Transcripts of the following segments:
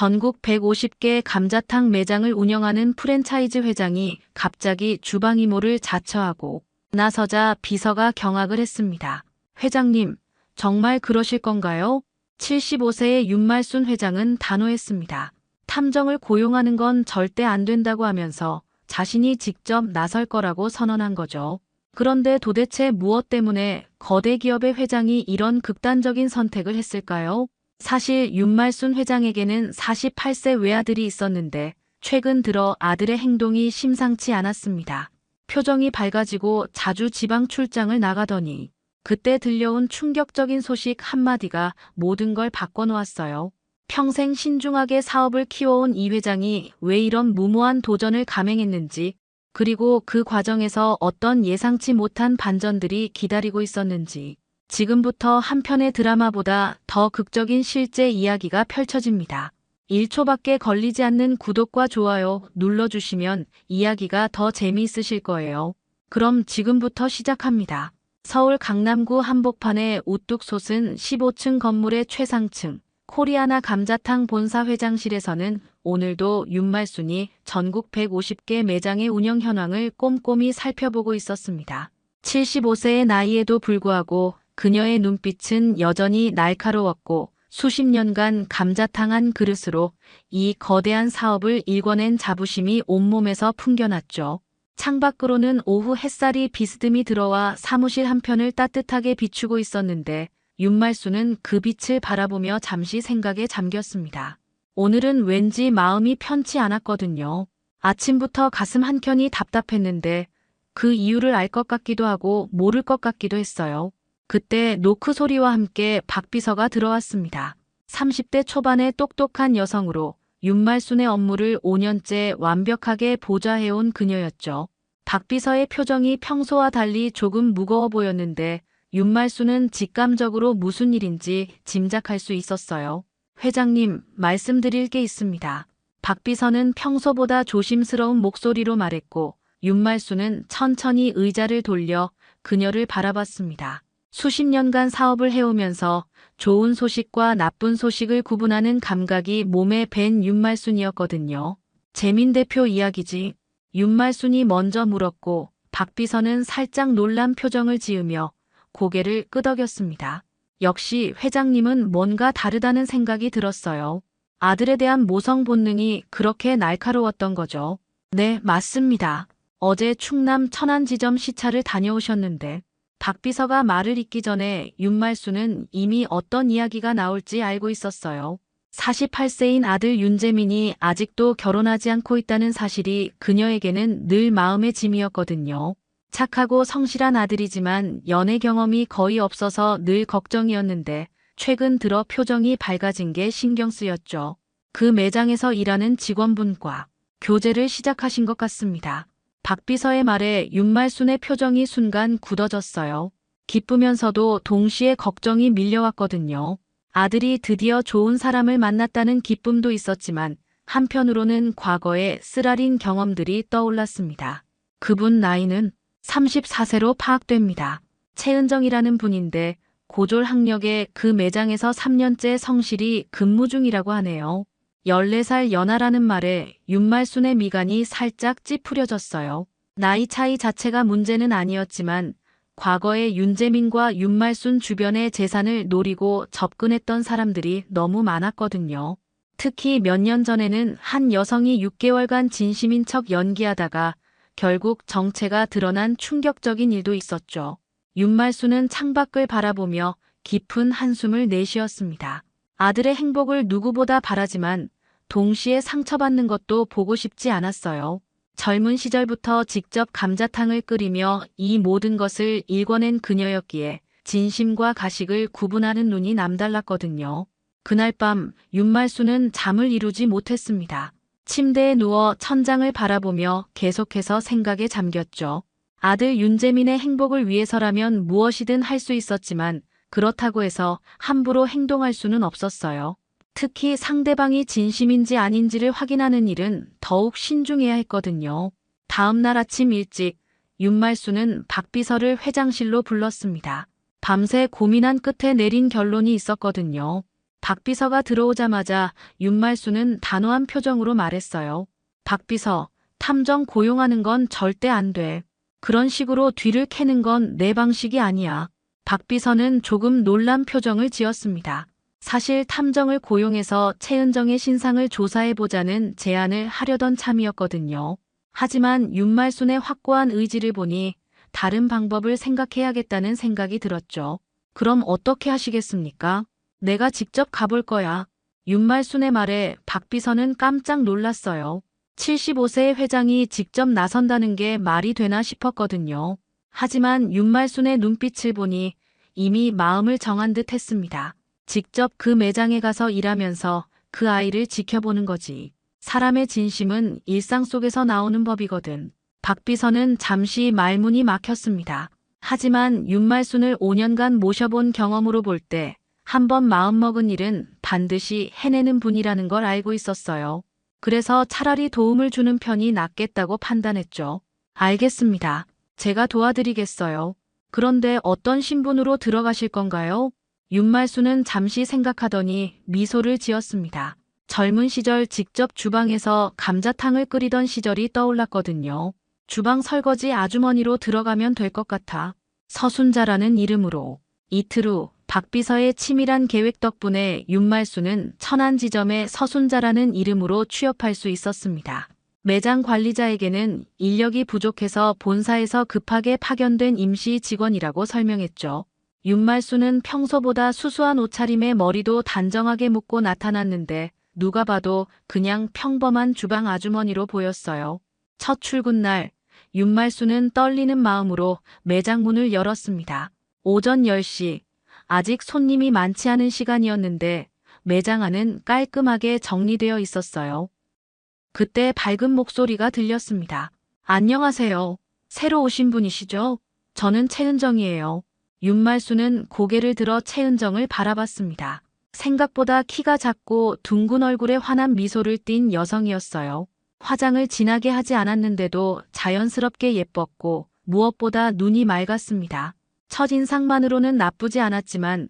전국 150개 감자탕 매장을 운영하는 프랜차이즈 회장이 갑자기 주방 이모를 자처하고 나서자 비서가 경악을 했습니다. 회장님, 정말 그러실 건가요? 75세의 윤말순 회장은 단호했습니다. 탐정을 고용하는 건 절대 안 된다고 하면서 자신이 직접 나설 거라고 선언한 거죠. 그런데 도대체 무엇 때문에 거대 기업의 회장이 이런 극단적인 선택을 했을까요? 사실 윤말순 회장에게는 48세 외아들이 있었는데 최근 들어 아들의 행동이 심상치 않았습니다. 표정이 밝아지고 자주 지방 출장을 나가더니 그때 들려온 충격적인 소식 한마디가 모든 걸 바꿔놓았어요. 평생 신중하게 사업을 키워온 이 회장이 왜 이런 무모한 도전을 감행했는지, 그리고 그 과정에서 어떤 예상치 못한 반전들이 기다리고 있었는지, 지금부터 한 편의 드라마보다 더 극적인 실제 이야기가 펼쳐집니다. 1초밖에 걸리지 않는 구독과 좋아요 눌러주시면 이야기가 더 재미있으실 거예요. 그럼 지금부터 시작합니다. 서울 강남구 한복판에 우뚝 솟은 15층 건물의 최상층 코리아나 감자탕 본사 회장실에서는 오늘도 윤말순이 전국 150개 매장의 운영 현황을 꼼꼼히 살펴보고 있었습니다. 75세의 나이에도 불구하고 그녀의 눈빛은 여전히 날카로웠고 수십 년간 감자탕 한 그릇으로 이 거대한 사업을 일궈낸 자부심이 온몸에서 풍겨났죠. 창밖으로는 오후 햇살이 비스듬히 들어와 사무실 한편을 따뜻하게 비추고 있었는데 윤말순은 그 빛을 바라보며 잠시 생각에 잠겼습니다. 오늘은 왠지 마음이 편치 않았거든요. 아침부터 가슴 한켠이 답답했는데 그 이유를 알 것 같기도 하고 모를 것 같기도 했어요. 그때 노크 소리와 함께 박 비서가 들어왔습니다. 30대 초반의 똑똑한 여성으로 윤말순의 업무를 5년째 완벽하게 보좌해온 그녀였죠. 박 비서의 표정이 평소와 달리 조금 무거워 보였는데 윤말순은 직감적으로 무슨 일인지 짐작할 수 있었어요. 회장님, 말씀드릴 게 있습니다. 박 비서는 평소보다 조심스러운 목소리로 말했고 윤말순은 천천히 의자를 돌려 그녀를 바라봤습니다. 수십 년간 사업을 해오면서 좋은 소식과 나쁜 소식을 구분하는 감각이 몸에 밴 윤말순이었거든요. 재민 대표 이야기지. 윤말순이 먼저 물었고 박 비서는 살짝 놀란 표정을 지으며 고개를 끄덕였습니다. 역시 회장님은 뭔가 다르다는 생각이 들었어요. 아들에 대한 모성 본능이 그렇게 날카로웠던 거죠. 네, 맞습니다. 어제 충남 천안지점 시찰을 다녀오셨는데 박 비서가 말을 잇기 전에 윤말순은 이미 어떤 이야기가 나올지 알고 있었어요. 48세인 아들 윤재민이 아직도 결혼하지 않고 있다는 사실이 그녀에게는 늘 마음의 짐이었거든요. 착하고 성실한 아들이지만 연애 경험이 거의 없어서 늘 걱정이었는데 최근 들어 표정이 밝아진 게 신경 쓰였죠. 그 매장에서 일하는 직원분과 교제를 시작하신 것 같습니다. 박 비서의 말에 윤말순의 표정이 순간 굳어졌어요. 기쁘면서도 동시에 걱정이 밀려왔거든요. 아들이 드디어 좋은 사람을 만났다는 기쁨도 있었지만 한편으로는 과거의 쓰라린 경험들이 떠올랐습니다. 그분 나이는 34세로 파악됩니다. 최은정이라는 분인데 고졸 학력에 그 매장에서 3년째 성실히 근무 중이라고 하네요. 14살 연하라는 말에 윤말순의 미간이 살짝 찌푸려졌어요. 나이 차이 자체가 문제는 아니었지만 과거에 윤재민과 윤말순 주변의 재산을 노리고 접근했던 사람들이 너무 많았거든요. 특히 몇 년 전에는 한 여성이 6개월간 진심인 척 연기하다가 결국 정체가 드러난 충격적인 일도 있었죠. 윤말순은 창밖을 바라보며 깊은 한숨을 내쉬었습니다. 아들의 행복을 누구보다 바라지만 동시에 상처받는 것도 보고 싶지 않았어요. 젊은 시절부터 직접 감자탕을 끓이며 이 모든 것을 일궈낸 그녀였기에 진심과 가식을 구분하는 눈이 남달랐거든요. 그날 밤 윤말순은 잠을 이루지 못했습니다. 침대에 누워 천장을 바라보며 계속해서 생각에 잠겼죠. 아들 윤재민의 행복을 위해서라면 무엇이든 할 수 있었지만 그렇다고 해서 함부로 행동할 수는 없었어요. 특히 상대방이 진심인지 아닌지를 확인하는 일은 더욱 신중해야 했거든요. 다음 날 아침 일찍 윤말순은 박 비서를 회장실로 불렀습니다. 밤새 고민한 끝에 내린 결론이 있었거든요. 박 비서가 들어오자마자 윤말수는 단호한 표정으로 말했어요. 박 비서, 탐정 고용하는 건 절대 안 돼. 그런 식으로 뒤를 캐는 건 내 방식이 아니야. 박 비서는 조금 놀란 표정을 지었습니다. 사실 탐정을 고용해서 최은정의 신상을 조사해보자는 제안을 하려던 참이었거든요. 하지만 윤말순의 확고한 의지를 보니 다른 방법을 생각해야겠다는 생각이 들었죠. 그럼 어떻게 하시겠습니까? 내가 직접 가볼 거야. 윤말순의 말에 박 비서는 깜짝 놀랐어요. 75세의 회장이 직접 나선다는 게 말이 되나 싶었거든요. 하지만 윤말순의 눈빛을 보니 이미 마음을 정한 듯 했습니다. 직접 그 매장에 가서 일하면서 그 아이를 지켜보는 거지. 사람의 진심은 일상 속에서 나오는 법이거든. 박 비서는 잠시 말문이 막혔습니다. 하지만 윤말순을 5년간 모셔본 경험으로 볼 때 한 번 마음먹은 일은 반드시 해내는 분이라는 걸 알고 있었어요. 그래서 차라리 도움을 주는 편이 낫겠다고 판단했죠. 알겠습니다. 제가 도와드리겠어요. 그런데 어떤 신분으로 들어가실 건가요? 윤말수는 잠시 생각하더니 미소를 지었습니다. 젊은 시절 직접 주방에서 감자탕을 끓이던 시절이 떠올랐거든요. 주방 설거지 아주머니로 들어가면 될 것 같아. 서순자라는 이름으로. 이틀 후 박 비서의 치밀한 계획 덕분에 윤말수는 천안지점에 서순자라는 이름으로 취업할 수 있었습니다. 매장 관리자에게는 인력이 부족해서 본사에서 급하게 파견된 임시 직원이라고 설명했죠. 윤말수는 평소보다 수수한 옷차림에 머리도 단정하게 묶고 나타났는데 누가 봐도 그냥 평범한 주방 아주머니로 보였어요. 첫 출근 날 윤말수는 떨리는 마음으로 매장 문을 열었습니다. 오전 10시, 아직 손님이 많지 않은 시간이었는데 매장 안은 깔끔하게 정리되어 있었어요. 그때 밝은 목소리가 들렸습니다. 안녕하세요. 새로 오신 분이시죠? 저는 최은정이에요. 윤말수는 고개를 들어 최은정을 바라봤습니다. 생각보다 키가 작고 둥근 얼굴에 환한 미소를 띤 여성이었어요. 화장을 진하게 하지 않았는데도 자연스럽게 예뻤고 무엇보다 눈이 맑았습니다. 첫인상만으로는 나쁘지 않았지만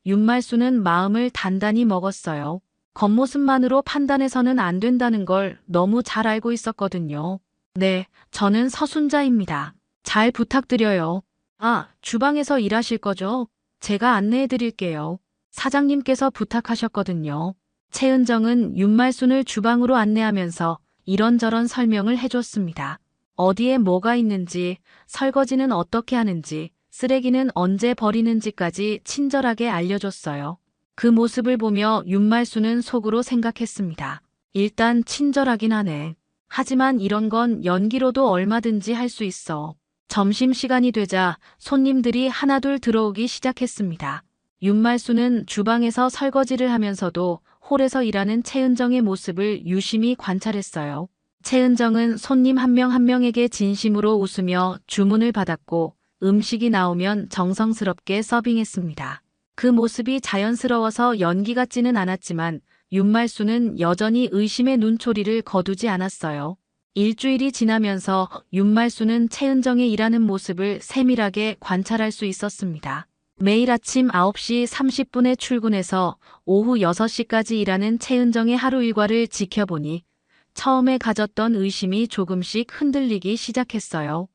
윤말수는 마음을 단단히 먹었어요. 겉모습만으로 판단해서는 안 된다는 걸 너무 잘 알고 있었거든요. 네, 저는 서순자입니다. 잘 부탁드려요. 아, 주방에서 일하실 거죠? 제가 안내해 드릴게요. 사장님께서 부탁하셨거든요. 최은정은 윤말순을 주방으로 안내하면서 이런저런 설명을 해줬습니다. 어디에 뭐가 있는지, 설거지는 어떻게 하는지, 쓰레기는 언제 버리는지까지 친절하게 알려줬어요. 그 모습을 보며 윤말수는 속으로 생각했습니다. 일단 친절하긴 하네. 하지만 이런 건 연기로도 얼마든지 할 수 있어. 점심시간이 되자 손님들이 하나둘 들어오기 시작했습니다. 윤말수는 주방에서 설거지를 하면서도 홀에서 일하는 최은정의 모습을 유심히 관찰했어요. 최은정은 손님 한 명 한 명에게 진심으로 웃으며 주문을 받았고 음식이 나오면 정성스럽게 서빙했습니다. 그 모습이 자연스러워서 연기 같지는 않았지만 윤말수는 여전히 의심의 눈초리를 거두지 않았어요. 일주일이 지나면서 윤말수는 최은정의 일하는 모습을 세밀하게 관찰할 수 있었습니다. 매일 아침 9시 30분에 출근해서 오후 6시까지 일하는 최은정의 하루 일과를 지켜보니 처음에 가졌던 의심이 조금씩 흔들리기 시작했어요.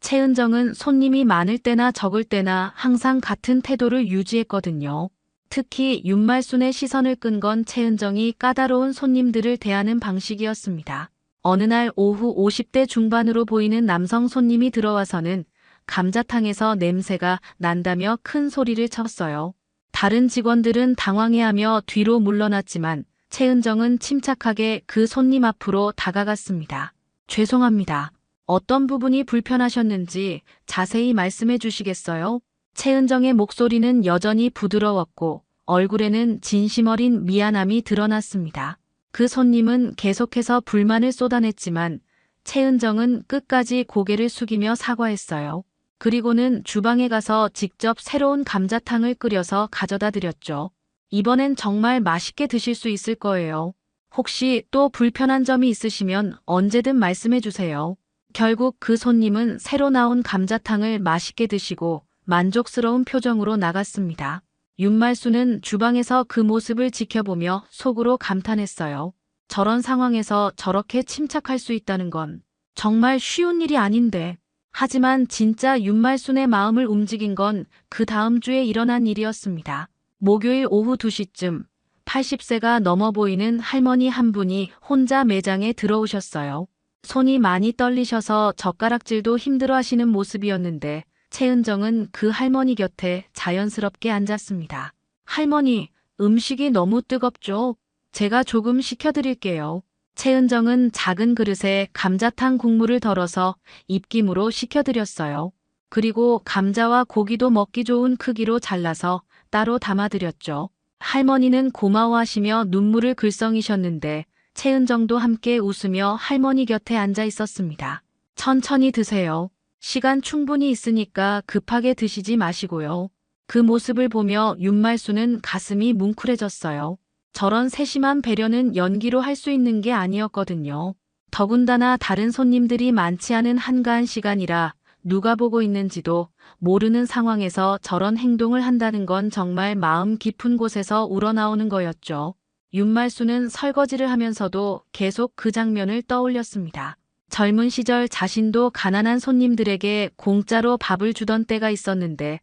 최은정은 손님이 많을 때나 적을 때나 항상 같은 태도를 유지했거든요. 특히 윤말순의 시선을 끈 건 최은정이 까다로운 손님들을 대하는 방식이었습니다. 어느 날 오후 50대 중반으로 보이는 남성 손님이 들어와서는 감자탕에서 냄새가 난다며 큰 소리를 쳤어요. 다른 직원들은 당황해하며 뒤로 물러났지만 최은정은 침착하게 그 손님 앞으로 다가갔습니다. 죄송합니다. 어떤 부분이 불편하셨는지 자세히 말씀해 주시겠어요? 최은정의 목소리는 여전히 부드러웠고 얼굴에는 진심 어린 미안함이 드러났습니다. 그 손님은 계속해서 불만을 쏟아냈지만 최은정은 끝까지 고개를 숙이며 사과했어요. 그리고는 주방에 가서 직접 새로운 감자탕을 끓여서 가져다 드렸죠. 이번엔 정말 맛있게 드실 수 있을 거예요. 혹시 또 불편한 점이 있으시면 언제든 말씀해 주세요. 결국 그 손님은 새로 나온 감자탕을 맛있게 드시고 만족스러운 표정으로 나갔습니다. 윤말수는 주방에서 그 모습을 지켜보며 속으로 감탄했어요. 저런 상황에서 저렇게 침착할 수 있다는 건 정말 쉬운 일이 아닌데. 하지만 진짜 윤말순의 마음을 움직인 건 그 다음 주에 일어난 일이었습니다. 목요일 오후 2시쯤 80세가 넘어 보이는 할머니 한 분이 혼자 매장에 들어오셨어요. 손이 많이 떨리셔서 젓가락질도 힘들어 하시는 모습이었는데 최은정은 그 할머니 곁에 자연스럽게 앉았습니다. 할머니, 음식이 너무 뜨겁죠? 제가 조금 식혀드릴게요. 최은정은 작은 그릇에 감자탕 국물을 덜어서 입김으로 식혀드렸어요. 그리고 감자와 고기도 먹기 좋은 크기로 잘라서 따로 담아드렸죠. 할머니는 고마워하시며 눈물을 글썽이셨는데 최은정도 함께 웃으며 할머니 곁에 앉아 있었습니다. 천천히 드세요. 시간 충분히 있으니까 급하게 드시지 마시고요. 그 모습을 보며 윤말수는 가슴이 뭉클해졌어요. 저런 세심한 배려는 연기로 할 수 있는 게 아니었거든요. 더군다나 다른 손님들이 많지 않은 한가한 시간이라 누가 보고 있는지도 모르는 상황에서 저런 행동을 한다는 건 정말 마음 깊은 곳에서 우러나오는 거였죠. 윤말수는 설거지를 하면서도 계속 그 장면을 떠올렸습니다. 젊은 시절 자신도 가난한 손님들에게 공짜로 밥을 주던 때가 있었는데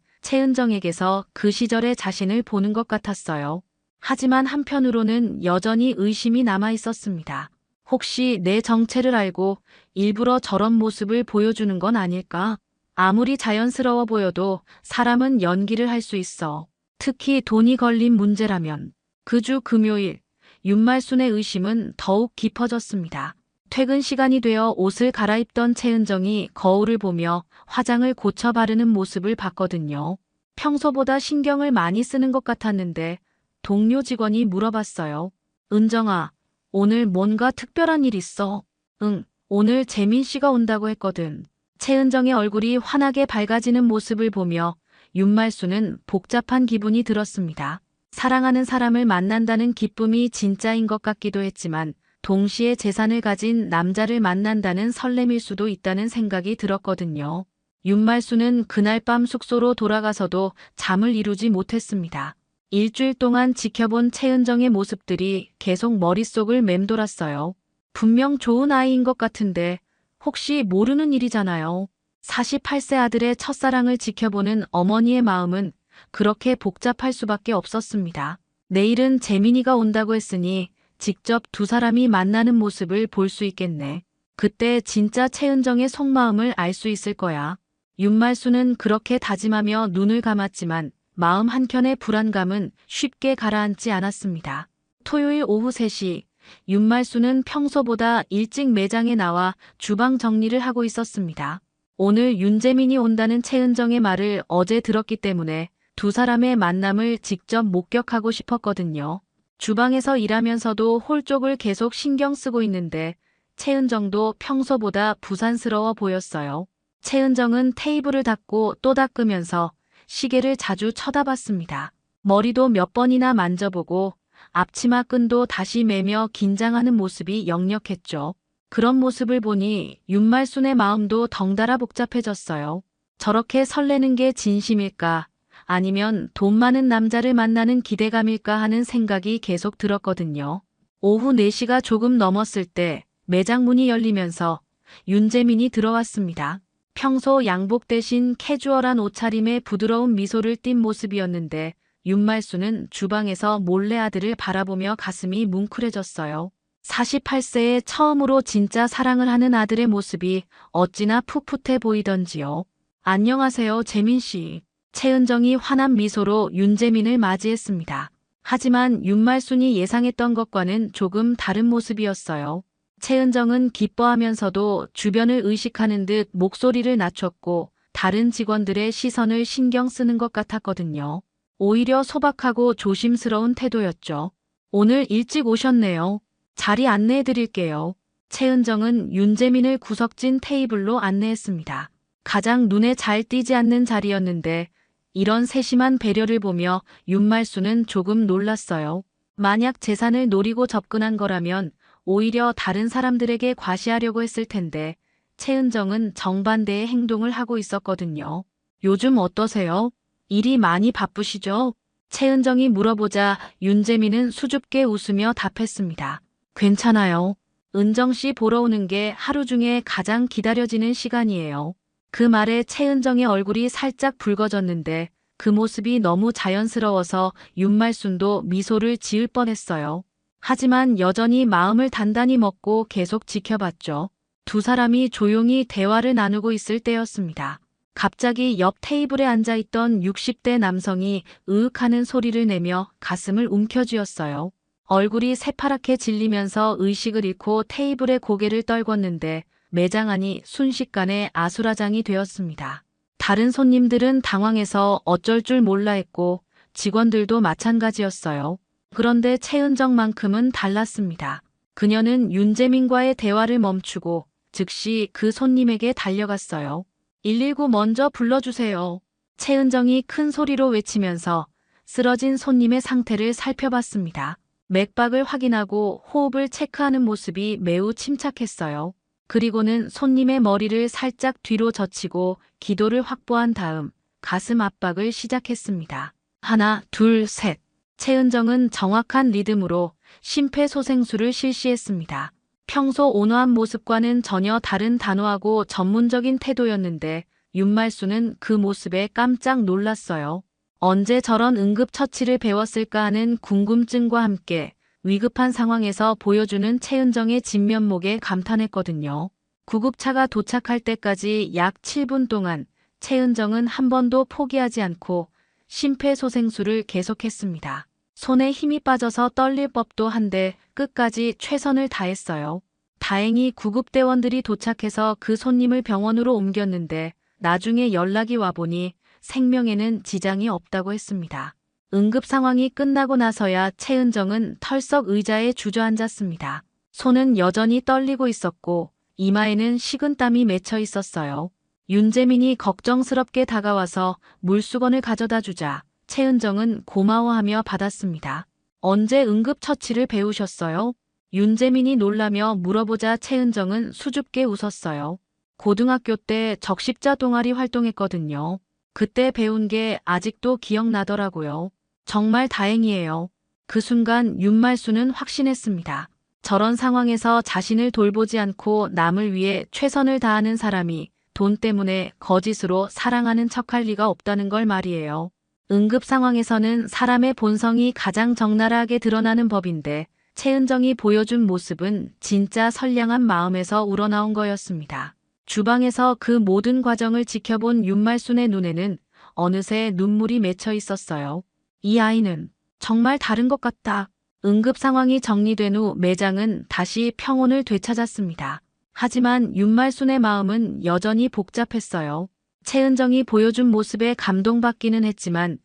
최은정에게서 그 시절의 자신을 보는 것 같았어요. 하지만 한편으로는 여전히 의심이 남아 있었습니다. 혹시 내 정체를 알고 일부러 저런 모습을 보여주는 건 아닐까? 아무리 자연스러워 보여도 사람은 연기를 할 수 있어. 특히 돈이 걸린 문제라면. 그 주 금요일, 윤말순의 의심은 더욱 깊어졌습니다. 퇴근 시간이 되어 옷을 갈아입던 최은정이 거울을 보며 화장을 고쳐 바르는 모습을 봤거든요. 평소보다 신경을 많이 쓰는 것 같았는데 동료 직원이 물어봤어요. 은정아, 오늘 뭔가 특별한 일 있어? 응, 오늘 재민 씨가 온다고 했거든. 최은정의 얼굴이 환하게 밝아지는 모습을 보며 윤말수는 복잡한 기분이 들었습니다. 사랑하는 사람을 만난다는 기쁨이 진짜인 것 같기도 했지만 동시에 재산을 가진 남자를 만난다는 설렘일 수도 있다는 생각이 들었거든요. 윤말수는 그날 밤 숙소로 돌아가서도 잠을 이루지 못했습니다. 일주일 동안 지켜본 최은정의 모습들이 계속 머릿속을 맴돌았어요. 분명 좋은 아이인 것 같은데 혹시 모르는 일이잖아요. 48세 아들의 첫사랑을 지켜보는 어머니의 마음은 그렇게 복잡할 수밖에 없었습니다. 내일은 재민이가 온다고 했으니 직접 두 사람이 만나는 모습을 볼 수 있겠네. 그때 진짜 최은정의 속마음을 알 수 있을 거야. 윤말수는 그렇게 다짐하며 눈을 감았지만 마음 한켠의 불안감은 쉽게 가라앉지 않았습니다. 토요일 오후 3시, 윤말수는 평소보다 일찍 매장에 나와 주방 정리를 하고 있었습니다. 오늘 윤재민이 온다는 최은정의 말을 어제 들었기 때문에 두 사람의 만남을 직접 목격하고 싶었거든요. 주방에서 일하면서도 홀 쪽을 계속 신경 쓰고 있는데 최은정도 평소보다 부산스러워 보였어요. 최은정은 테이블을 닦고 또 닦으면서 시계를 자주 쳐다봤습니다. 머리도 몇 번이나 만져보고 앞치마 끈도 다시 매며 긴장하는 모습이 역력했죠. 그런 모습을 보니 윤말순의 마음도 덩달아 복잡해졌어요. 저렇게 설레는 게 진심일까? 아니면 돈 많은 남자를 만나는 기대감일까 하는 생각이 계속 들었거든요. 오후 4시가 조금 넘었을 때 매장 문이 열리면서 윤재민이 들어왔습니다. 평소 양복 대신 캐주얼한 옷차림에 부드러운 미소를 띤 모습이었는데 윤말수는 주방에서 몰래 아들을 바라보며 가슴이 뭉클해졌어요. 48세에 처음으로 진짜 사랑을 하는 아들의 모습이 어찌나 풋풋해 보이던지요. 안녕하세요, 재민씨. 최은정이 환한 미소로 윤재민을 맞이했습니다. 하지만 윤말순이 예상했던 것과는 조금 다른 모습이었어요. 최은정은 기뻐하면서도 주변을 의식하는 듯 목소리를 낮췄고 다른 직원들의 시선을 신경 쓰는 것 같았거든요. 오히려 소박하고 조심스러운 태도였죠. 오늘 일찍 오셨네요. 자리 안내해 드릴게요. 최은정은 윤재민을 구석진 테이블로 안내했습니다. 가장 눈에 잘 띄지 않는 자리였는데 이런 세심한 배려를 보며 윤말수는 조금 놀랐어요. 만약 재산을 노리고 접근한 거라면 오히려 다른 사람들에게 과시하려고 했을 텐데 최은정은 정반대의 행동을 하고 있었거든요. 요즘 어떠세요? 일이 많이 바쁘시죠? 최은정이 물어보자 윤재민은 수줍게 웃으며 답했습니다. 괜찮아요. 은정 씨 보러 오는 게 하루 중에 가장 기다려지는 시간이에요. 그 말에 최은정의 얼굴이 살짝 붉어졌는데 그 모습이 너무 자연스러워서 윤말순도 미소를 지을 뻔했어요. 하지만 여전히 마음을 단단히 먹고 계속 지켜봤죠. 두 사람이 조용히 대화를 나누고 있을 때였습니다. 갑자기 옆 테이블에 앉아있던 60대 남성이 으윽하는 소리를 내며 가슴을 움켜쥐었어요. 얼굴이 새파랗게 질리면서 의식을 잃고 테이블에 고개를 떨궜는데 매장 안이 순식간에 아수라장이 되었습니다. 다른 손님들은 당황해서 어쩔 줄 몰라 했고 직원들도 마찬가지였어요. 그런데 최은정만큼은 달랐습니다. 그녀는 윤재민과의 대화를 멈추고 즉시 그 손님에게 달려갔어요. 119 먼저 불러주세요. 최은정이 큰 소리로 외치면서 쓰러진 손님의 상태를 살펴봤습니다. 맥박을 확인하고 호흡을 체크하는 모습이 매우 침착했어요. 그리고는 손님의 머리를 살짝 뒤로 젖히고 기도를 확보한 다음 가슴 압박을 시작했습니다. 하나, 둘, 셋. 최은정은 정확한 리듬으로 심폐소생술을 실시했습니다. 평소 온화한 모습과는 전혀 다른 단호하고 전문적인 태도였는데 윤말수는 그 모습에 깜짝 놀랐어요. 언제 저런 응급처치를 배웠을까 하는 궁금증과 함께 위급한 상황에서 보여주는 최은정의 진면목에 감탄했거든요. 구급차가 도착할 때까지 약 7분 동안 최은정은 한 번도 포기하지 않고 심폐소생술을 계속했습니다. 손에 힘이 빠져서 떨릴 법도 한데 끝까지 최선을 다했어요. 다행히 구급대원들이 도착해서 그 손님을 병원으로 옮겼는데 나중에 연락이 와보니 생명에는 지장이 없다고 했습니다. 응급 상황이 끝나고 나서야 최은정은 털썩 의자에 주저앉았습니다. 손은 여전히 떨리고 있었고 이마에는 식은땀이 맺혀 있었어요. 윤재민이 걱정스럽게 다가와서 물수건을 가져다 주자 최은정은 고마워하며 받았습니다. 언제 응급처치를 배우셨어요? 윤재민이 놀라며 물어보자 최은정은 수줍게 웃었어요. 고등학교 때 적십자 동아리 활동했거든요. 그때 배운 게 아직도 기억나더라고요. 정말 다행이에요. 그 순간 윤말수는 확신했습니다. 저런 상황에서 자신을 돌보지 않고 남을 위해 최선을 다하는 사람이 돈 때문에 거짓으로 사랑하는 척할 리가 없다는 걸 말이에요. 응급 상황에서는 사람의 본성이 가장 적나라하게 드러나는 법인데 최은정이 보여준 모습은 진짜 선량한 마음에서 우러나온 거였습니다. 주방에서 그 모든 과정을 지켜본 윤말순의 눈에는 어느새 눈물이 맺혀 있었어요. 이 아이는 정말 다른 것 같다. 응급 상황이 정리된 후 매장은 다시 평온을 되찾았습니다. 하지만 윤말순의 마음은 여전히 복잡했어요. 최은정이 보여준 모습에 감동받기는 했지만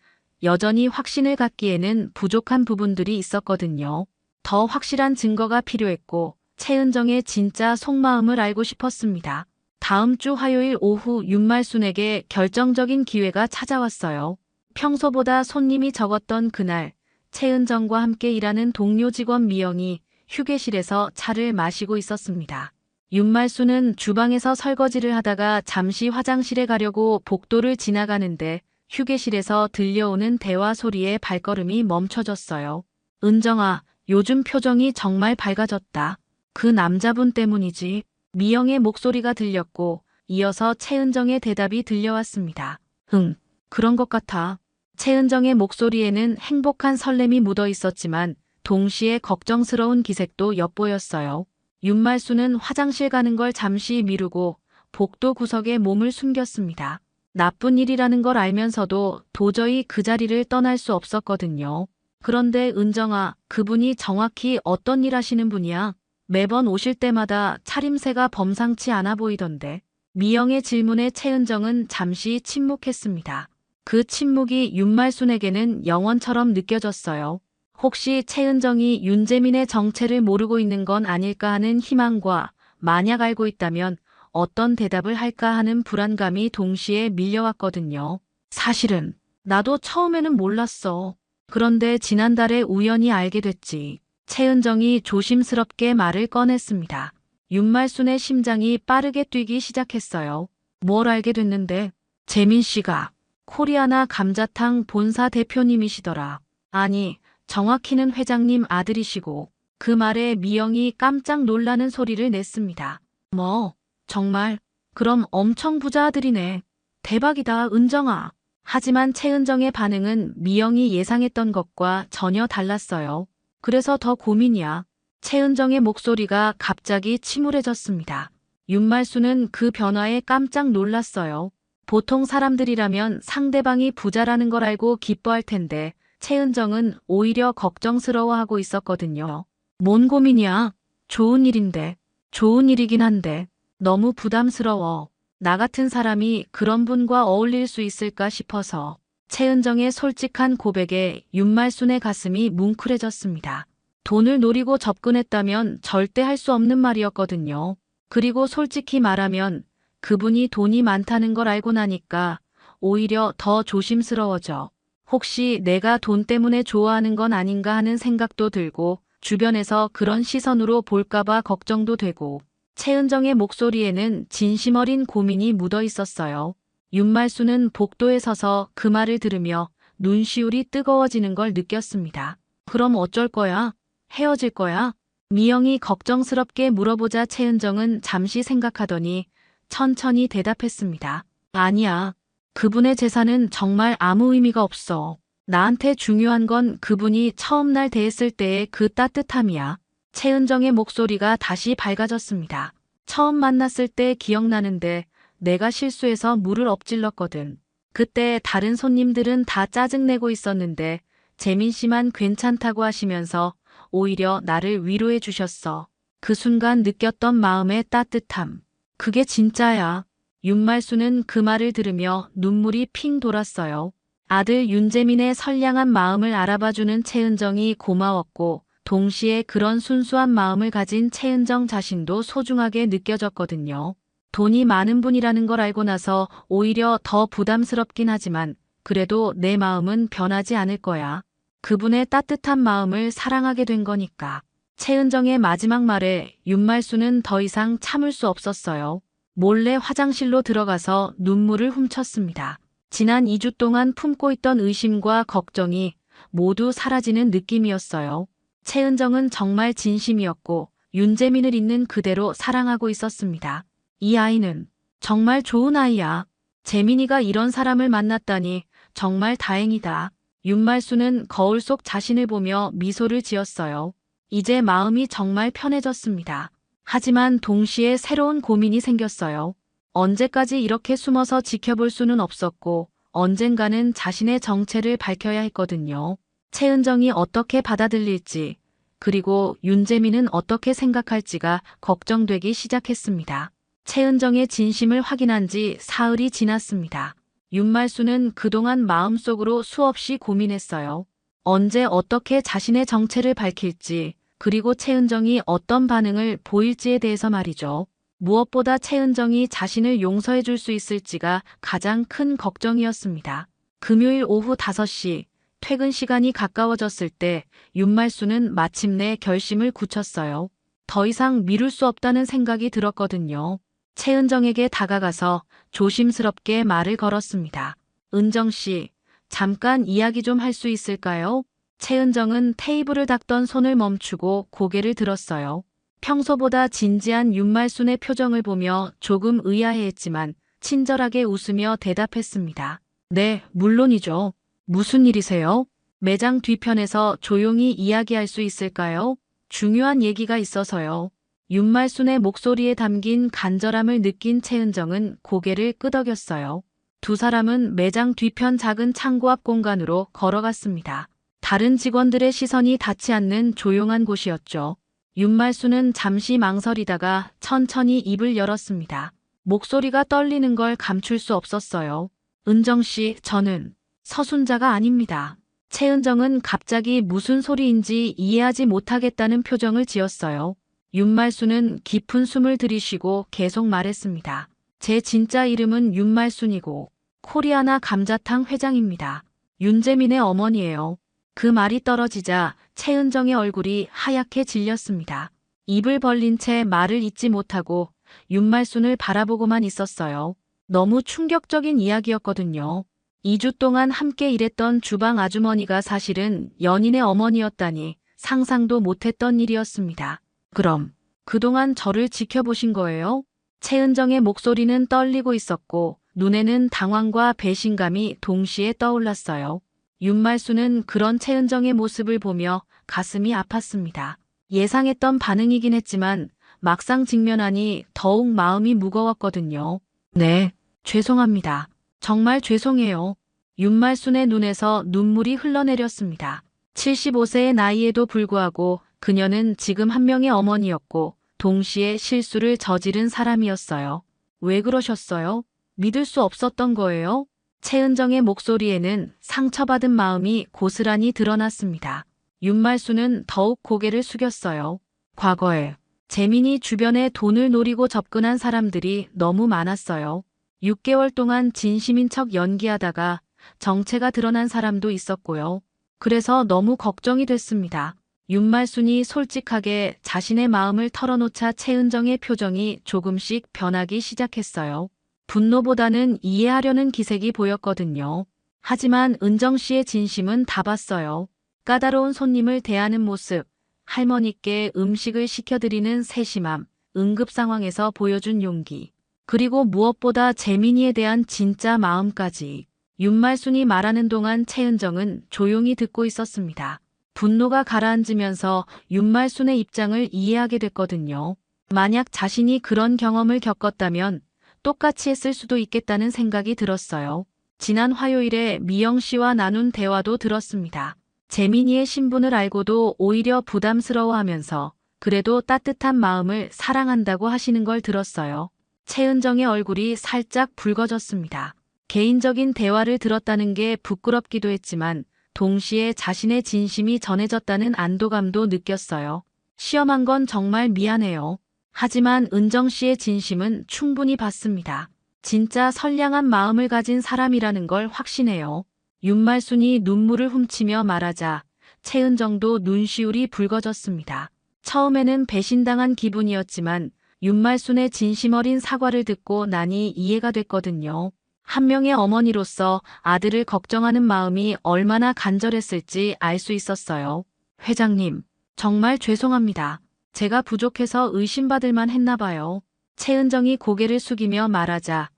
여전히 확신을 갖기에는 부족한 부분들이 있었거든요. 더 확실한 증거가 필요했고 최은정의 진짜 속마음을 알고 싶었습니다. 다음 주 화요일 오후 윤말순에게 결정적인 기회가 찾아왔어요. 평소보다 손님이 적었던 그날 최은정과 함께 일하는 동료 직원 미영이 휴게실에서 차를 마시고 있었습니다. 윤말순은 주방에서 설거지를 하다가 잠시 화장실에 가려고 복도를 지나가는데 휴게실에서 들려오는 대화 소리에 발걸음이 멈춰졌어요. 은정아, 요즘 표정이 정말 밝아졌다. 그 남자분 때문이지. 미영의 목소리가 들렸고 이어서 최은정의 대답이 들려왔습니다. 응, 그런 것 같아. 최은정의 목소리에는 행복한 설렘이 묻어 있었지만 동시에 걱정스러운 기색도 엿보였어요. 윤말수는 화장실 가는 걸 잠시 미루고 복도 구석에 몸을 숨겼습니다. 나쁜 일이라는 걸 알면서도 도저히 그 자리를 떠날 수 없었거든요. 그런데 은정아, 그분이 정확히 어떤 일 하시는 분이야? 매번 오실 때마다 차림새가 범상치 않아 보이던데. 미영의 질문에 최은정은 잠시 침묵했습니다. 그 침묵이 윤말순에게는 영원처럼 느껴졌어요. 혹시 최은정이 윤재민의 정체를 모르고 있는 건 아닐까 하는 희망과 만약 알고 있다면 어떤 대답을 할까 하는 불안감이 동시에 밀려왔거든요. 사실은 나도 처음에는 몰랐어. 그런데 지난달에 우연히 알게 됐지. 최은정이 조심스럽게 말을 꺼냈습니다. 윤말순의 심장이 빠르게 뛰기 시작했어요. 뭘 알게 됐는데? 재민 씨가 코리아나 감자탕 본사 대표님이시더라. 아니, 정확히는 회장님 아들이시고. 그 말에 미영이 깜짝 놀라는 소리를 냈습니다. 뭐, 정말? 그럼 엄청 부자 아들이네. 대박이다, 은정아. 하지만 최은정의 반응은 미영이 예상했던 것과 전혀 달랐어요. 그래서 더 고민이야. 최은정의 목소리가 갑자기 침울해졌습니다. 윤말수는 그 변화에 깜짝 놀랐어요. 보통 사람들이라면 상대방이 부자라는 걸 알고 기뻐할 텐데 최은정은 오히려 걱정스러워하고 있었거든요. 뭔 고민이야? 좋은 일인데. 좋은 일이긴 한데 너무 부담스러워. 나 같은 사람이 그런 분과 어울릴 수 있을까 싶어서. 최은정의 솔직한 고백에 윤말순의 가슴이 뭉클해졌습니다. 돈을 노리고 접근했다면 절대 할 수 없는 말이었거든요. 그리고 솔직히 말하면 그분이 돈이 많다는 걸 알고 나니까 오히려 더 조심스러워져. 혹시 내가 돈 때문에 좋아하는 건 아닌가 하는 생각도 들고 주변에서 그런 시선으로 볼까봐 걱정도 되고. 최은정의 목소리에는 진심 어린 고민이 묻어 있었어요. 윤말수는 복도에 서서 그 말을 들으며 눈시울이 뜨거워지는 걸 느꼈습니다. 그럼 어쩔 거야? 헤어질 거야? 미영이 걱정스럽게 물어보자 최은정은 잠시 생각하더니 천천히 대답했습니다. 아니야. 그분의 재산은 정말 아무 의미가 없어. 나한테 중요한 건 그분이 처음 날 대했을 때의 그 따뜻함이야. 최은정의 목소리가 다시 밝아졌습니다. 처음 만났을 때 기억나는데 내가 실수해서 물을 엎질렀거든. 그때 다른 손님들은 다 짜증내고 있었는데 재민 씨만 괜찮다고 하시면서 오히려 나를 위로해 주셨어. 그 순간 느꼈던 마음의 따뜻함. 그게 진짜야. 윤말수는 그 말을 들으며 눈물이 핑 돌았어요. 아들 윤재민의 선량한 마음을 알아봐주는 최은정이 고마웠고 동시에 그런 순수한 마음을 가진 최은정 자신도 소중하게 느껴졌거든요. 돈이 많은 분이라는 걸 알고 나서 오히려 더 부담스럽긴 하지만 그래도 내 마음은 변하지 않을 거야. 그분의 따뜻한 마음을 사랑하게 된 거니까. 최은정의 마지막 말에 윤말수는 더 이상 참을 수 없었어요. 몰래 화장실로 들어가서 눈물을 훔쳤습니다. 지난 2주 동안 품고 있던 의심과 걱정이 모두 사라지는 느낌이었어요. 최은정은 정말 진심이었고 윤재민을 있는 그대로 사랑하고 있었습니다. 이 아이는 정말 좋은 아이야. 재민이가 이런 사람을 만났다니 정말 다행이다. 윤말수는 거울 속 자신을 보며 미소를 지었어요. 이제 마음이 정말 편해졌습니다. 하지만 동시에 새로운 고민이 생겼어요. 언제까지 이렇게 숨어서 지켜볼 수는 없었고 언젠가는 자신의 정체를 밝혀야 했거든요. 최은정이 어떻게 받아들일지 그리고 윤재민은 어떻게 생각할지가 걱정되기 시작했습니다. 최은정의 진심을 확인한 지 사흘이 지났습니다. 윤말수는 그동안 마음속으로 수없이 고민했어요. 언제 어떻게 자신의 정체를 밝힐지 그리고 최은정이 어떤 반응을 보일지에 대해서 말이죠. 무엇보다 최은정이 자신을 용서해 줄 수 있을지가 가장 큰 걱정이었습니다. 금요일 오후 5시 퇴근 시간이 가까워졌을 때 윤말수는 마침내 결심을 굳혔어요. 더 이상 미룰 수 없다는 생각이 들었거든요. 최은정에게 다가가서 조심스럽게 말을 걸었습니다. 은정 씨, 잠깐 이야기 좀 할 수 있을까요? 최은정은 테이블을 닦던 손을 멈추고 고개를 들었어요. 평소보다 진지한 윤말순의 표정을 보며 조금 의아해했지만 친절하게 웃으며 대답했습니다. 네, 물론이죠. 무슨 일이세요? 매장 뒤편에서 조용히 이야기할 수 있을까요? 중요한 얘기가 있어서요. 윤말순의 목소리에 담긴 간절함을 느낀 최은정은 고개를 끄덕였어요. 두 사람은 매장 뒤편 작은 창고 앞 공간으로 걸어갔습니다. 다른 직원들의 시선이 닿지 않는 조용한 곳이었죠. 윤말수는 잠시 망설이다가 천천히 입을 열었습니다. 목소리가 떨리는 걸 감출 수 없었어요. 은정씨, 저는 서순자가 아닙니다. 최은정은 갑자기 무슨 소리인지 이해하지 못하겠다는 표정을 지었어요. 윤말수는 깊은 숨을 들이쉬고 계속 말했습니다. 제 진짜 이름은 윤말순이고 코리아나 감자탕 회장입니다. 윤재민의 어머니예요. 그 말이 떨어지자 최은정의 얼굴이 하얗게 질렸습니다. 입을 벌린 채 말을 잇지 못하고 윤말순을 바라보고만 있었어요. 너무 충격적인 이야기였거든요. 2주 동안 함께 일했던 주방 아주머니가 사실은 연인의 어머니였다니 상상도 못했던 일이었습니다. 그럼 그동안 저를 지켜보신 거예요? 최은정의 목소리는 떨리고 있었고 눈에는 당황과 배신감이 동시에 떠올랐어요. 윤말수는 그런 최은정의 모습을 보며 가슴이 아팠습니다. 예상했던 반응이긴 했지만 막상 직면하니 더욱 마음이 무거웠거든요. 네, 죄송합니다. 정말 죄송해요. 윤말순의 눈에서 눈물이 흘러내렸습니다. 75세의 나이에도 불구하고 그녀는 지금 한 명의 어머니였고 동시에 실수를 저지른 사람이었어요. 왜 그러셨어요? 믿을 수 없었던 거예요? 최은정의 목소리에는 상처받은 마음이 고스란히 드러났습니다. 윤말수는 더욱 고개를 숙였어요. 과거에 재민이 주변에 돈을 노리고 접근한 사람들이 너무 많았어요. 6개월 동안 진심인 척 연기하다가 정체가 드러난 사람도 있었고요. 그래서 너무 걱정이 됐습니다. 윤말순이 솔직하게 자신의 마음을 털어놓자 최은정의 표정이 조금씩 변하기 시작했어요. 분노보다는 이해하려는 기색이 보였거든요. 하지만 은정 씨의 진심은 다 봤어요. 까다로운 손님을 대하는 모습, 할머니께 음식을 시켜드리는 세심함, 응급 상황에서 보여준 용기, 그리고 무엇보다 재민이에 대한 진짜 마음까지. 윤말순이 말하는 동안 최은정은 조용히 듣고 있었습니다. 분노가 가라앉으면서 윤말순의 입장을 이해하게 됐거든요. 만약 자신이 그런 경험을 겪었다면 똑같이 했을 수도 있겠다는 생각이 들었어요. 지난 화요일에 미영 씨와 나눈 대화도 들었습니다. 재민이의 신분을 알고도 오히려 부담스러워하면서 그래도 따뜻한 마음을 사랑한다고 하시는 걸 들었어요. 최은정의 얼굴이 살짝 붉어졌습니다. 개인적인 대화를 들었다는 게 부끄럽기도 했지만 동시에 자신의 진심이 전해졌다는 안도감도 느꼈어요. 시험한 건 정말 미안해요. 하지만 은정 씨의 진심은 충분히 봤습니다. 진짜 선량한 마음을 가진 사람이라는 걸 확신해요. 윤말순이 눈물을 훔치며 말하자 최은정도 눈시울이 붉어졌습니다. 처음에는 배신당한 기분이었지만 윤말순의 진심 어린 사과를 듣고 나니 이해가 됐거든요. 한 명의 어머니로서 아들을 걱정하는 마음이 얼마나 간절했을지 알 수 있었어요. 회장님, 정말 죄송합니다. 제가 부족해서 의심받을 만 했나 봐요. 최은정이 고개를 숙이며 말하자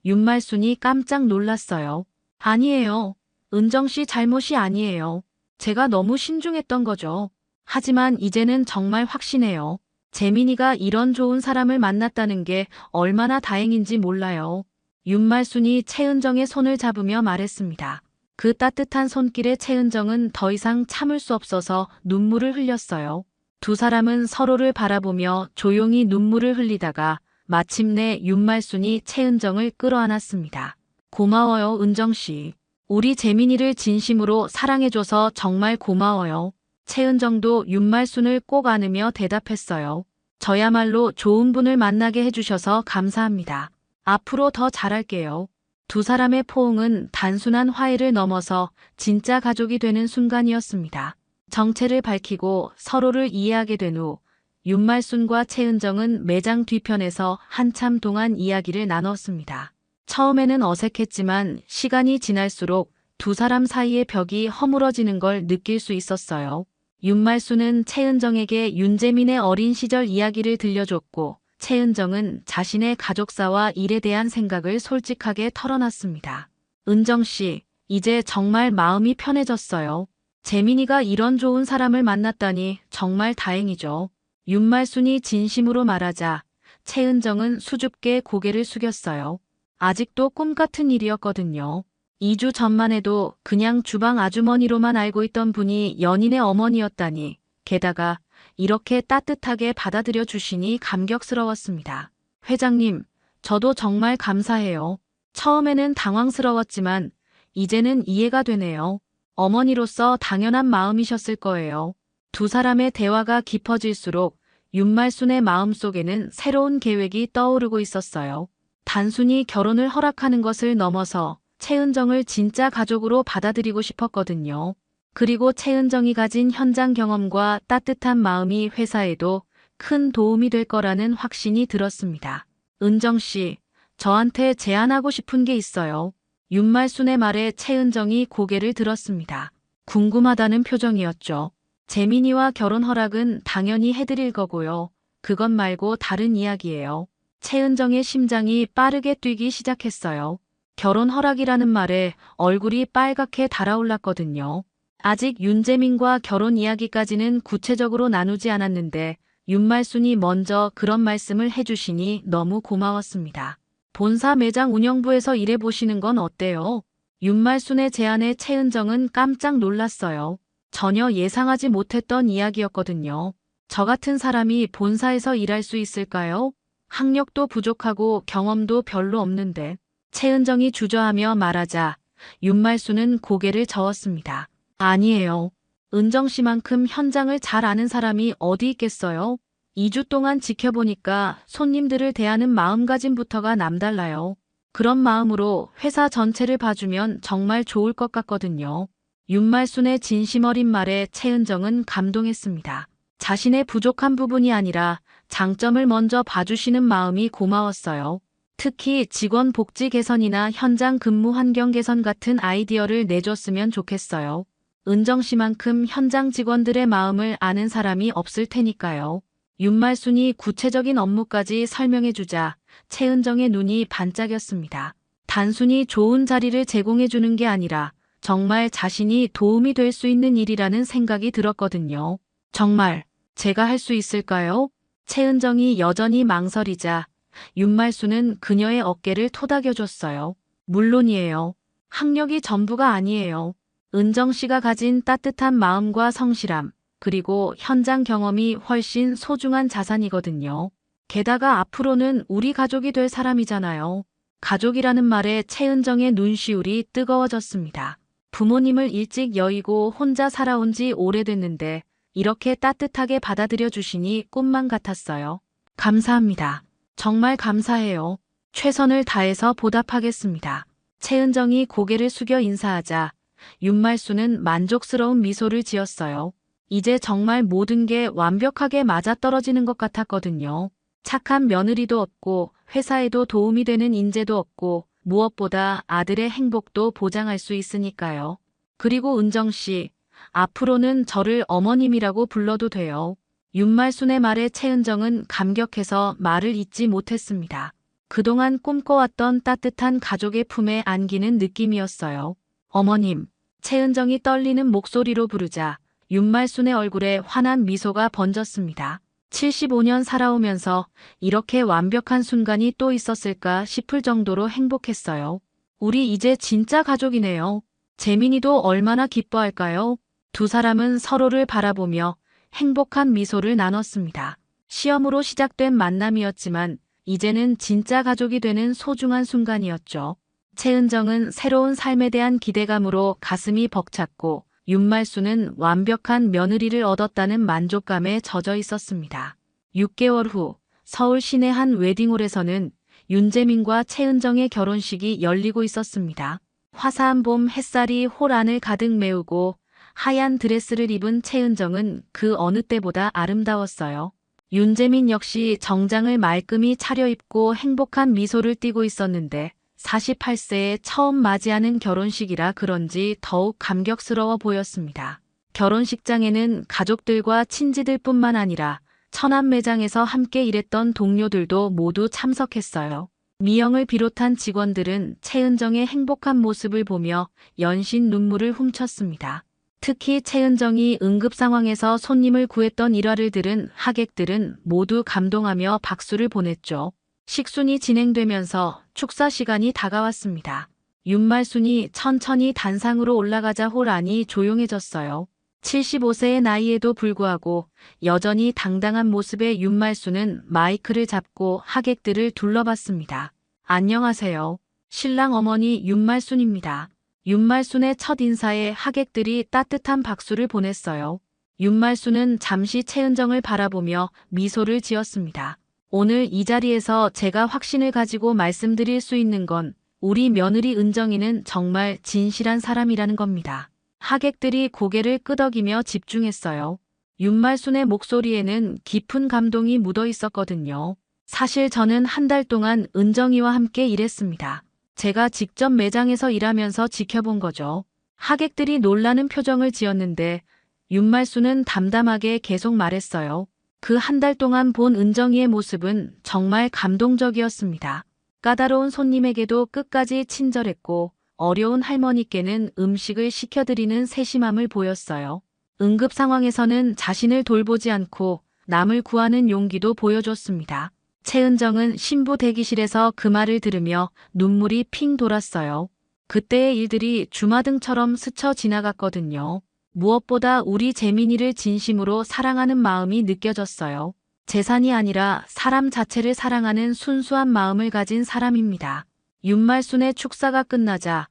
윤말순이 깜짝 놀랐어요. 아니에요. 은정 씨 잘못이 아니에요. 제가 너무 신중했던 거죠. 하지만 이제는 정말 확신해요. 재민이가 이런 좋은 사람을 만났다는 게 얼마나 다행인지 몰라요. 윤말순이 최은정의 손을 잡으며 말했습니다. 그 따뜻한 손길에 최은정은 더 이상 참을 수 없어서 눈물을 흘렸어요. 두 사람은 서로를 바라보며 조용히 눈물을 흘리다가 마침내 윤말순이 최은정을 끌어안았습니다. 고마워요, 은정 씨. 우리 재민이를 진심으로 사랑해줘서 정말 고마워요. 최은정도 윤말순을 꼭 안으며 대답했어요. 저야말로 좋은 분을 만나게 해주셔서 감사합니다. 앞으로 더 잘할게요. 두 사람의 포옹은 단순한 화해를 넘어서 진짜 가족이 되는 순간이었습니다. 정체를 밝히고 서로를 이해하게 된 후 윤말순과 최은정은 매장 뒤편에서 한참 동안 이야기를 나눴습니다. 처음에는 어색했지만 시간이 지날수록 두 사람 사이의 벽이 허물어지는 걸 느낄 수 있었어요. 윤말순은 최은정에게 윤재민의 어린 시절 이야기를 들려줬고 최은정은 자신의 가족사와 일에 대한 생각을 솔직하게 털어놨습니다. 은정 씨, 이제 정말 마음이 편해졌어요. 재민이가 이런 좋은 사람을 만났다니 정말 다행이죠. 윤말순이 진심으로 말하자 최은정은 수줍게 고개를 숙였어요. 아직도 꿈 같은 일이었거든요. 2주 전만 해도 그냥 주방 아주머니로만 알고 있던 분이 연인의 어머니였다니, 게다가 이렇게 따뜻하게 받아들여 주시니 감격스러웠습니다. 회장님, 저도 정말 감사해요. 처음에는 당황스러웠지만 이제는 이해가 되네요. 어머니로서 당연한 마음이셨을 거예요. 두 사람의 대화가 깊어질수록 윤말순의 마음속에는 새로운 계획이 떠오르고 있었어요. 단순히 결혼을 허락하는 것을 넘어서 최은정을 진짜 가족으로 받아들이고 싶었거든요. 그리고 최은정이 가진 현장 경험과 따뜻한 마음이 회사에도 큰 도움이 될 거라는 확신이 들었습니다. 은정 씨, 저한테 제안하고 싶은 게 있어요. 윤말순의 말에 최은정이 고개를 들었습니다. 궁금하다는 표정이었죠. 재민이와 결혼 허락은 당연히 해드릴 거고요. 그것 말고 다른 이야기예요. 최은정의 심장이 빠르게 뛰기 시작했어요. 결혼 허락이라는 말에 얼굴이 빨갛게 달아올랐거든요. 아직 윤재민과 결혼 이야기까지는 구체적으로 나누지 않았는데 윤말순이 먼저 그런 말씀을 해주시니 너무 고마웠습니다. 본사 매장 운영부에서 일해보시는 건 어때요? 윤말순의 제안에 최은정은 깜짝 놀랐어요. 전혀 예상하지 못했던 이야기였거든요. 저 같은 사람이 본사에서 일할 수 있을까요? 학력도 부족하고 경험도 별로 없는데. 최은정이 주저하며 말하자 윤말순은 고개를 저었습니다. 아니에요. 은정 씨만큼 현장을 잘 아는 사람이 어디 있겠어요? 2주 동안 지켜보니까 손님들을 대하는 마음가짐부터가 남달라요. 그런 마음으로 회사 전체를 봐주면 정말 좋을 것 같거든요. 윤말순의 진심 어린 말에 최은정은 감동했습니다. 자신의 부족한 부분이 아니라 장점을 먼저 봐주시는 마음이 고마웠어요. 특히 직원 복지 개선이나 현장 근무 환경 개선 같은 아이디어를 내줬으면 좋겠어요. 은정 씨만큼 현장 직원들의 마음을 아는 사람이 없을 테니까요. 윤말순이 구체적인 업무까지 설명해주자 최은정의 눈이 반짝였습니다. 단순히 좋은 자리를 제공해주는 게 아니라 정말 자신이 도움이 될 수 있는 일이라는 생각이 들었거든요. 정말 제가 할 수 있을까요? 최은정이 여전히 망설이자 윤말순은 그녀의 어깨를 토닥여줬어요. 물론이에요. 학력이 전부가 아니에요. 은정 씨가 가진 따뜻한 마음과 성실함, 그리고 현장 경험이 훨씬 소중한 자산이거든요. 게다가 앞으로는 우리 가족이 될 사람이잖아요. 가족이라는 말에 최은정의 눈시울이 뜨거워졌습니다. 부모님을 일찍 여의고 혼자 살아온 지 오래됐는데 이렇게 따뜻하게 받아들여 주시니 꿈만 같았어요. 감사합니다. 정말 감사해요. 최선을 다해서 보답하겠습니다. 최은정이 고개를 숙여 인사하자 윤말순은 만족스러운 미소를 지었어요. 이제 정말 모든 게 완벽하게 맞아떨어지는 것 같았거든요. 착한 며느리도 없고 회사에도 도움이 되는 인재도 없고 무엇보다 아들의 행복도 보장할 수 있으니까요. 그리고 은정 씨, 앞으로는 저를 어머님이라고 불러도 돼요. 윤말순의 말에 최은정은 감격해서 말을 잇지 못했습니다. 그동안 꿈꿔왔던 따뜻한 가족의 품에 안기는 느낌이었어요. 어머님, 최은정이 떨리는 목소리로 부르자 윤말순의 얼굴에 환한 미소가 번졌습니다. 75년 살아오면서 이렇게 완벽한 순간이 또 있었을까 싶을 정도로 행복했어요. 우리 이제 진짜 가족이네요. 재민이도 얼마나 기뻐할까요? 두 사람은 서로를 바라보며 행복한 미소를 나눴습니다. 시험으로 시작된 만남이었지만 이제는 진짜 가족이 되는 소중한 순간이었죠. 최은정은 새로운 삶에 대한 기대감으로 가슴이 벅찼고 윤말순은 완벽한 며느리를 얻었다는 만족감에 젖어 있었습니다. 6개월 후 서울 시내 한 웨딩홀에서는 윤재민과 최은정의 결혼식이 열리고 있었습니다. 화사한 봄 햇살이 홀 안을 가득 메우고 하얀 드레스를 입은 최은정은 그 어느 때보다 아름다웠어요. 윤재민 역시 정장을 말끔히 차려입고 행복한 미소를 띠고 있었는데 48세에 처음 맞이하는 결혼식이라 그런지 더욱 감격스러워 보였습니다. 결혼식장에는 가족들과 친지들뿐만 아니라 천안 매장에서 함께 일했던 동료들도 모두 참석했어요. 미영을 비롯한 직원들은 최은정의 행복한 모습을 보며 연신 눈물을 훔쳤습니다. 특히 최은정이 응급 상황에서 손님을 구했던 일화를 들은 하객들은 모두 감동하며 박수를 보냈죠. 식순이 진행되면서 축사 시간이 다가왔습니다. 윤말순이 천천히 단상으로 올라가자 홀 안이 조용해졌어요. 75세의 나이에도 불구하고 여전히 당당한 모습의 윤말순은 마이크를 잡고 하객들을 둘러봤습니다. 안녕하세요. 신랑 어머니 윤말순입니다. 윤말순의 첫 인사에 하객들이 따뜻한 박수를 보냈어요. 윤말순은 잠시 최은정을 바라보며 미소를 지었습니다. 오늘 이 자리에서 제가 확신을 가지고 말씀드릴 수 있는 건 우리 며느리 은정이는 정말 진실한 사람이라는 겁니다. 하객들이 고개를 끄덕이며 집중했어요. 윤말순의 목소리에는 깊은 감동이 묻어 있었거든요. 사실 저는 한 달 동안 은정이와 함께 일했습니다. 제가 직접 매장에서 일하면서 지켜본 거죠. 하객들이 놀라는 표정을 지었는데 윤말수는 담담하게 계속 말했어요. 그 한 달 동안 본 은정이의 모습은 정말 감동적이었습니다. 까다로운 손님에게도 끝까지 친절했고 어려운 할머니께는 음식을 시켜드리는 세심함을 보였어요. 응급 상황에서는 자신을 돌보지 않고 남을 구하는 용기도 보여줬습니다. 최은정은 신부 대기실에서 그 말을 들으며 눈물이 핑 돌았어요. 그때의 일들이 주마등처럼 스쳐 지나갔거든요. 무엇보다 우리 재민이를 진심으로 사랑하는 마음이 느껴졌어요. 재산이 아니라 사람 자체를 사랑하는 순수한 마음을 가진 사람입니다. 윤말순의 축사가 끝나자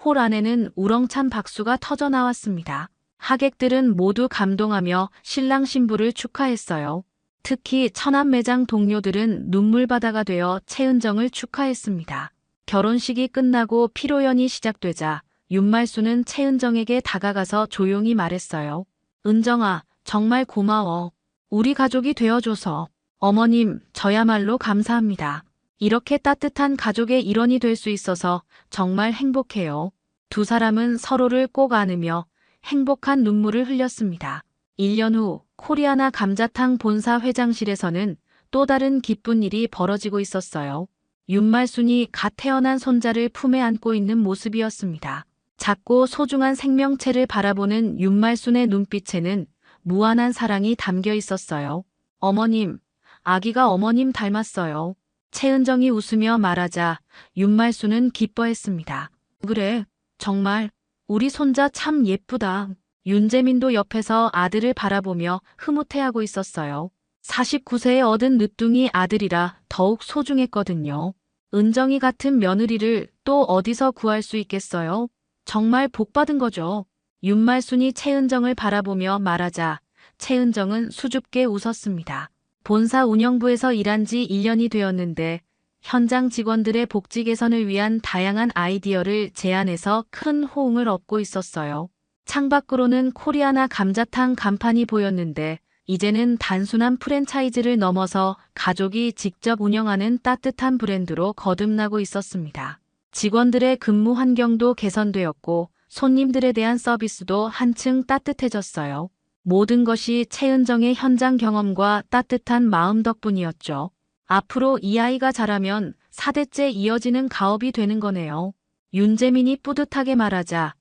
홀 안에는 우렁찬 박수가 터져 나왔습니다. 하객들은 모두 감동하며 신랑 신부를 축하했어요. 특히 천안 매장 동료들은 눈물바다가 되어 최은정을 축하했습니다. 결혼식이 끝나고 피로연이 시작되자 윤말수는 최은정에게 다가가서 조용히 말했어요. 은정아, 정말 고마워. 우리 가족이 되어줘서. 어머님, 저야말로 감사합니다. 이렇게 따뜻한 가족의 일원이 될 수 있어서 정말 행복해요. 두 사람은 서로를 꼭 안으며 행복한 눈물을 흘렸습니다. 1년 후 코리아나 감자탕 본사 회장실에서는 또 다른 기쁜 일이 벌어지고 있었어요. 윤말순이 갓 태어난 손자를 품에 안고 있는 모습이었습니다. 작고 소중한 생명체를 바라보는 윤말순의 눈빛에는 무한한 사랑이 담겨 있었어요. 어머님, 아기가 어머님 닮았어요. 최은정이 웃으며 말하자 윤말순은 기뻐했습니다. 그래, 정말 우리 손자 참 예쁘다. 윤재민도 옆에서 아들을 바라보며 흐뭇해하고 있었어요. 49세에 얻은 늦둥이 아들이라 더욱 소중했거든요. 은정이 같은 며느리를 또 어디서 구할 수 있겠어요? 정말 복받은 거죠. 윤말순이 최은정을 바라보며 말하자 최은정은 수줍게 웃었습니다. 본사 운영부에서 일한 지 1년이 되었는데 현장 직원들의 복지 개선을 위한 다양한 아이디어를 제안해서 큰 호응을 얻고 있었어요. 창밖으로는 코리아나 감자탕 간판이 보였는데 이제는 단순한 프랜차이즈를 넘어서 가족이 직접 운영하는 따뜻한 브랜드로 거듭나고 있었습니다. 직원들의 근무 환경도 개선되었고 손님들에 대한 서비스도 한층 따뜻해졌어요. 모든 것이 최은정의 현장 경험과 따뜻한 마음 덕분이었죠. 앞으로 이 아이가 자라면 4대째 이어지는 가업이 되는 거네요. 윤재민이 뿌듯하게 말하자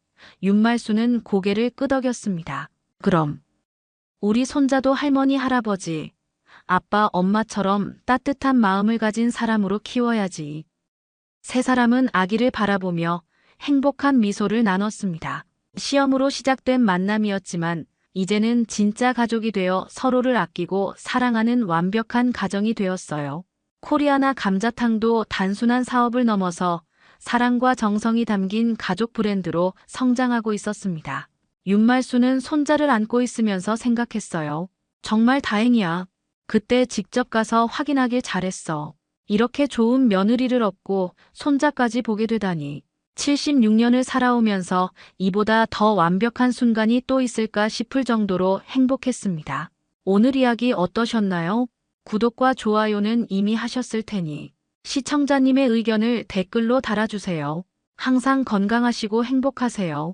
윤말수는 고개를 끄덕였습니다. 그럼 우리 손자도 할머니, 할아버지, 아빠, 엄마처럼 따뜻한 마음을 가진 사람으로 키워야지. 세 사람은 아기를 바라보며 행복한 미소를 나눴습니다. 시험으로 시작된 만남이었지만 이제는 진짜 가족이 되어 서로를 아끼고 사랑하는 완벽한 가정이 되었어요. 코리아나 감자탕도 단순한 사업을 넘어서 사랑과 정성이 담긴 가족 브랜드로 성장하고 있었습니다. 윤말수는 손자를 안고 있으면서 생각했어요. 정말 다행이야. 그때 직접 가서 확인하길 잘했어. 이렇게 좋은 며느리를 얻고 손자까지 보게 되다니. 76년을 살아오면서 이보다 더 완벽한 순간이 또 있을까 싶을 정도로 행복했습니다. 오늘 이야기 어떠셨나요? 구독과 좋아요는 이미 하셨을 테니 시청자님의 의견을 댓글로 달아주세요. 항상 건강하시고 행복하세요.